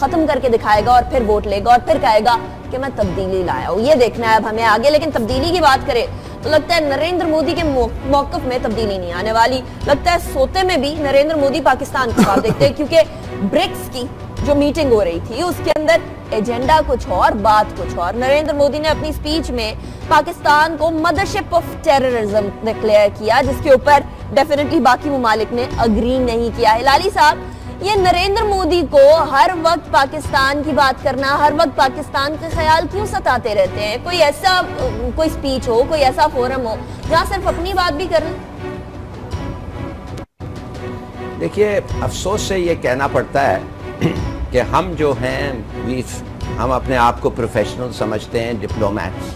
ختم کر کے دکھائے گا اور پھر ووٹ لے گا اور پھر کہے گا کہ میں تبدیلی لایا ہوں. یہ دیکھنا ہے اب ہمیں آگے. لیکن تبدیلی کی بات کرے تو لگتا ہے نریندر مودی کے موقف میں تبدیلی نہیں آنے والی. لگتا ہے سوتے میں بھی نریندر مودی پاکستان کے ساتھ دیکھتے ہیں, کیونکہ برکس کی جو میٹنگ ہو رہی تھی اس کے اندر ایجنڈا کچھ اور, بات کچھ اور. نریندر مودی نے اپنی سپیچ میں پاکستان کو مدرشپ آف ٹیررزم ڈکلیئر کیا, جس کے اوپر ڈیفینیٹلی باقی ممالک نے اگری نہیں کیا. ہلالی صاحب, یہ نریندر مودی کو ہر وقت پاکستان کی بات کرنا, ہر وقت پاکستان کے خیال کیوں ستاتے رہتے ہیں؟ کوئی ایسا کوئی سپیچ ہو, کوئی ایسا فورم ہو جہاں صرف اپنی بات بھی کریں. دیکھیے, افسوس سے یہ کہنا پڑتا ہے کہ ہم جو ہیں ہم اپنے آپ کو پروفیشنل سمجھتے ہیں, ڈپلومیٹس,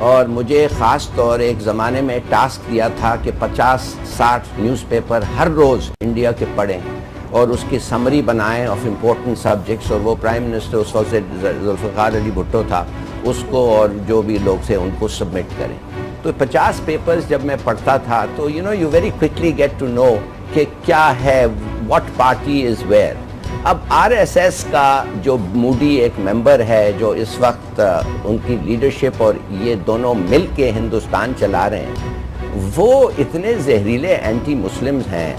اور مجھے خاص طور ایک زمانے میں ٹاسک دیا تھا کہ 50-60 نیوز پیپر ہر روز انڈیا کے پڑھیں اور اس کی سمری بنائیں آف امپورٹنٹ سبجیکٹس, اور وہ پرائم منسٹر اس وقت ذوالفقار علی بھٹو تھا, اس کو اور جو بھی لوگ تھے ان کو سبمٹ کریں. تو 50 پیپرز جب میں پڑھتا تھا تو you very quickly get to know کہ کیا ہے, واٹ پارٹی از ویئر. اب آر ایس ایس کا جو مودی ایک ممبر ہے, جو اس وقت ان کی لیڈرشپ اور یہ دونوں مل کے ہندوستان چلا رہے ہیں, وہ اتنے زہریلے اینٹی مسلمز ہیں,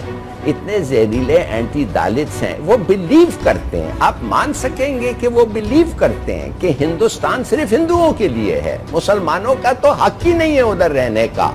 اتنے زہریلے اینٹی دالتس ہیں. وہ بلیو کرتے ہیں, آپ مان سکیں گے کہ وہ بلیو کرتے ہیں کہ ہندوستان صرف ہندوؤں کے لیے ہے, مسلمانوں کا تو حق ہی نہیں ہے ادھر رہنے کا.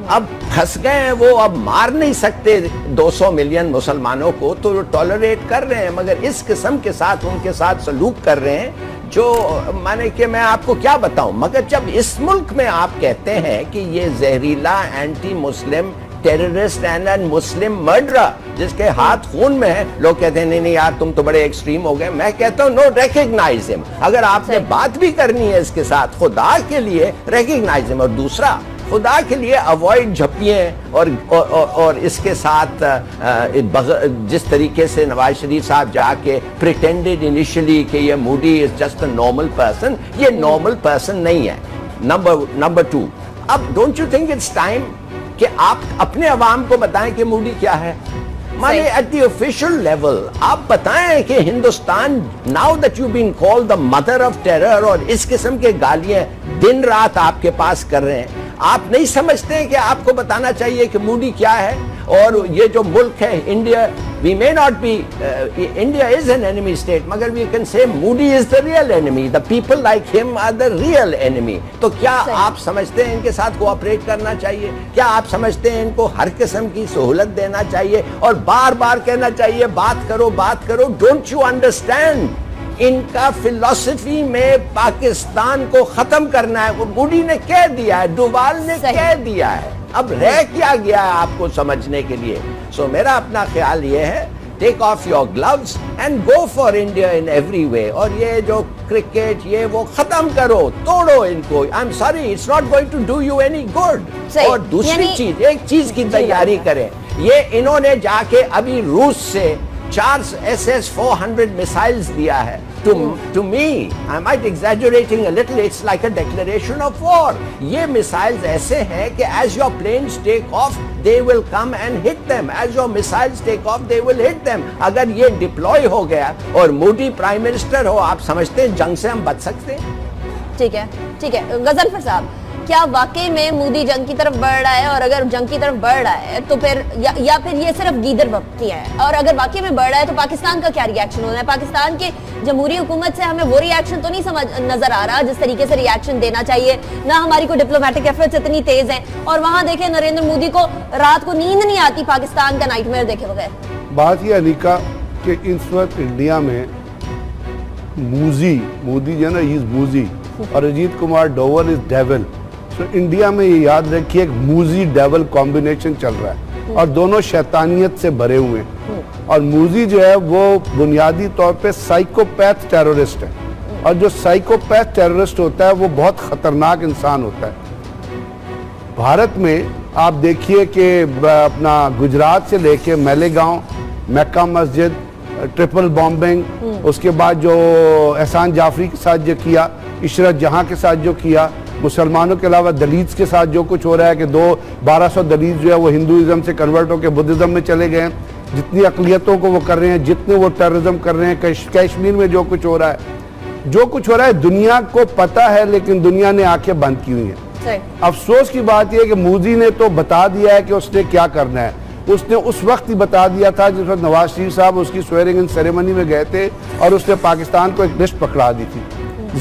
اب پھنس گئے ہیں وہ, اب مار نہیں سکتے 200 ملین مسلمانوں کو, تو ٹالریٹ کر رہے ہیں, مگر اس قسم کے ساتھ ان کے ساتھ سلوک کر رہے ہیں جو مانے کہ میں آپ کو کیا بتاؤں. مگر جب اس ملک میں آپ کہتے ہیں کہ یہ زہریلا anti Muslim terrorist and Muslim murderer جس کے ہاتھ خون میں ہے, لوگ کہتے ہیں نہیں یار تم تو بڑے ایکسٹریم ہو گئے. میں کہتا ہوں نو, ریکگنائز ہم. اگر آپ نے بات بھی کرنی ہے اس کے ساتھ, خدا کے لیے ریکگنائز ہم. اور دوسرا, خدا کے لیے اوائڈ جھپیے اور اس کے ساتھ جس طریقے سے نواز شریف صاحب جا کے پریٹینڈڈ انیشلی کہ یہ Modi is just a normal person, یہ نارمل پرسن نہیں ہے. نمبر 2, اب don't you think it's time کہ آپ اپنے عوام کو بتائیں کہ مودی کیا ہے. مانے ایٹ دی آفیشل لیول آپ بتائیں کہ Hindustan now that you been called the mother of terror, اور اس قسم کے گالیاں دن رات آپ کے پاس کر رہے ہیں, آپ نہیں سمجھتے کہ آپ کو بتانا چاہیے کہ مودی کیا ہے. اور یہ جو ملک ہے India, we may not be India is an enemy state, مگر we can say Modi is the real enemy, the people like him are the real enemy. تو کیا آپ سمجھتے ہیں ان کے ساتھ کوآپریٹ کرنا چاہیے؟ کیا آپ سمجھتے ہیں ان کو ہر قسم کی سہولت دینا چاہیے اور بار بار کہنا چاہیے بات کرو بات کرو؟ ڈونٹ یو انڈرسٹینڈ ان کا فلسفی میں پاکستان کو ختم کرنا ہے. وہ مودی نے کہہ دیا ہے, ڈوبال نے کہہ دیا ہے, اب رہ کیا گیا ہے آپ کو سمجھنے کے لیے؟ سو میرا اپنا خیال یہ ہے, take off your gloves and go for India in every way. اور یہ جو کرکٹ یہ وہ ختم کرو, توڑو ان کو. I am sorry, it's not going to do you any good. اور دوسری چیز, ایک چیز کی تیاری کریں. یہ انہوں نے جا کے ابھی روس سے 4 SS-400 missiles دیا ہے. To me, I might exaggerating a little, it's like a declaration of war. یہ missiles ایسے ہیں کہ as your planes take off, they will come and hit them. As your missiles take off, they will hit them. اگر یہ deploy ہو گیا اور Modi prime minister ہو, آپ سمجھتے ہیں جنگ سے ہم بچ سکتے ہیں؟ ٹھیک ہے, ٹھیک ہے. غضنفر صاحب, کیا واقعی میں مودی جنگ کی طرف بڑھ رہا ہے؟ اور اگر جنگ کی طرف بڑھ رہا ہے تو پھر یا پھر یہ صرف گیدر بکتی ہے؟ اور اگر واقعی میں بڑھ رہا ہے تو پاکستان کا کیا ری ایکشن ہونا ہے؟ پاکستان کے جمہوری حکومت سے ہمیں وہ ری ایکشن تو نہیں نظر آ رہا جس طریقے سے ری ایکشن دینا چاہیے. نہ ہماری کوئی ڈپلومیٹک ایفرٹس اتنی تیز ہیں, اور وہاں دیکھیں نریندر مودی کو رات کو نیند نہیں آتی پاکستان کا نائٹ میئر دیکھے بغیر. بات یہ انیکا کہ اس وقت انڈیا میں مودی جو ہے نا, ہی از موزی, اور اجیت کمار ڈوول از ڈیول. تو انڈیا میں یہ یاد رکھیے ایک موزی ڈیول کمبینیشن چل رہا ہے, اور دونوں شیطانیت سے بھرے ہوئے ہیں. اور موزی جو ہے وہ بنیادی طور پہ سائیکوپیتھ ٹیرورسٹ ہے, اور جو سائیکوپیتھ ٹیرورسٹ ہوتا ہے وہ بہت خطرناک انسان ہوتا ہے. بھارت میں آپ دیکھیے کہ اپنا گجرات سے لے کے میلیگاؤں, مکہ مسجد, ٹرپل بامبنگ, اس کے بعد جو احسان جعفری کے ساتھ جو کیا, عشرت جہاں کے ساتھ جو کیا, مسلمانوں کے علاوہ دلیتس کے ساتھ جو کچھ ہو رہا ہے کہ 1200 دلیت جو ہے وہ ہندوازم سے کنورٹ ہو کے بدھزم میں چلے گئے ہیں, جتنی اقلیتوں کو وہ کر رہے ہیں, جتنے وہ ٹیررزم کر رہے ہیں, کشمیر میں جو کچھ ہو رہا ہے دنیا کو پتا ہے, لیکن دنیا نے آنکھیں بند کی ہوئی ہیں. افسوس کی بات یہ ہے کہ مودی نے تو بتا دیا ہے کہ اس نے کیا کرنا ہے. اس نے اس وقت ہی بتا دیا تھا جس وقت نواز شریف صاحب اس کی سویرنگ ان سیریمنی میں گئے تھے اور اس نے پاکستان کو ایک لسٹ پکڑا دی تھی.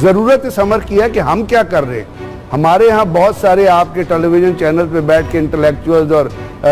ضرورت اس امر کی ہے کہ ہم کیا کر رہے ہیں. ہمارے ہاں بہت سارے آپ کے ٹیلی ویژن چینل پہ بیٹھ کے انٹلیکچوئلز اور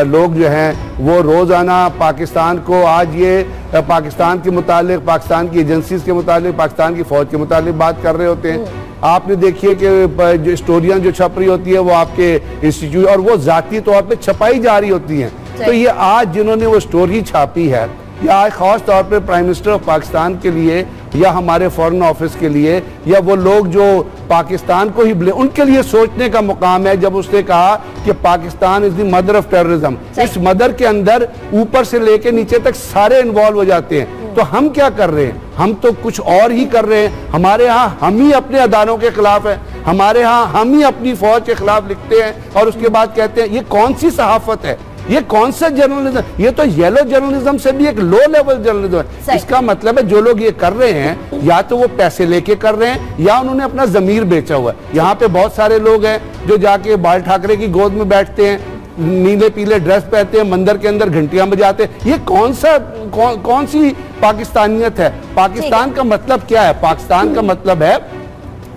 لوگ جو ہیں وہ روزانہ پاکستان کو آج یہ پاکستان کے متعلق, پاکستان کی ایجنسیز کے متعلق, پاکستان کی فوج کے متعلق بات کر رہے ہوتے ہیں. آپ نے دیکھیے کہ جو اسٹوریاں جو چھپ رہی ہوتی ہے وہ آپ کے انسٹیٹیوٹ اور وہ ذاتی طور پہ چھپائی جا رہی ہوتی ہیں. تو یہ آج جنہوں نے وہ اسٹوری چھاپی ہے, یا آج خاص طور پہ پرائم منسٹر آف پاکستان کے لیے یا ہمارے فورن آفس کے لیے یا وہ لوگ جو پاکستان کو ہی ان کے لیے سوچنے کا مقام ہے جب اس نے کہا کہ Pakistan is the mother of terrorism. اس مدر کے اندر اوپر سے لے کے نیچے تک سارے انوالو ہو جاتے ہیں. تو ہم کیا کر رہے ہیں؟ ہم تو کچھ اور ہی کر رہے ہیں. ہمارے ہاں ہم ہی اپنے اداروں کے خلاف ہیں, ہمارے ہاں ہم ہی اپنی فوج کے خلاف لکھتے ہیں اور اس کے بعد کہتے ہیں یہ کون سی صحافت ہے, یہ کون سا جرنلزم, یہ تو یلو جرنلزم سے بھی ایک لو لیول جرنلزم ہے. اس کا مطلب ہے جو لوگ یہ کر رہے ہیں یا تو وہ پیسے لے کے کر رہے ہیں یا انہوں نے اپنا ضمیر بیچا ہوا ہے. یہاں پہ بہت سارے لوگ ہیں جو جا کے بال ٹھاکرے کی گود میں بیٹھتے ہیں, نیلے پیلے ڈریس پہنتے ہیں, مندر کے اندر گھنٹیاں بجاتے ہیں. یہ کون سی پاکستانیت ہے؟ پاکستان کا مطلب کیا ہے؟ پاکستان کا مطلب ہے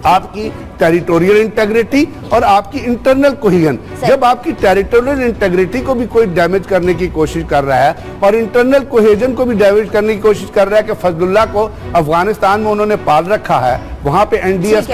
آپ کی ٹیریٹوریل انٹیگریٹی اور آپ کی انٹرنل کوہیژن. جب آپ کی ٹیریٹوریل انٹیگریٹی کو بھی کوئی ڈیمیج کرنے کی کوشش کر رہا ہے اور انٹرنل کوہیژن کو بھی ڈیمیج کرنے کی کوشش کر رہا ہے کہ فضل اللہ کو افغانستان میں انہوں نے پال رکھا ہے, وہاں پہ NDS کا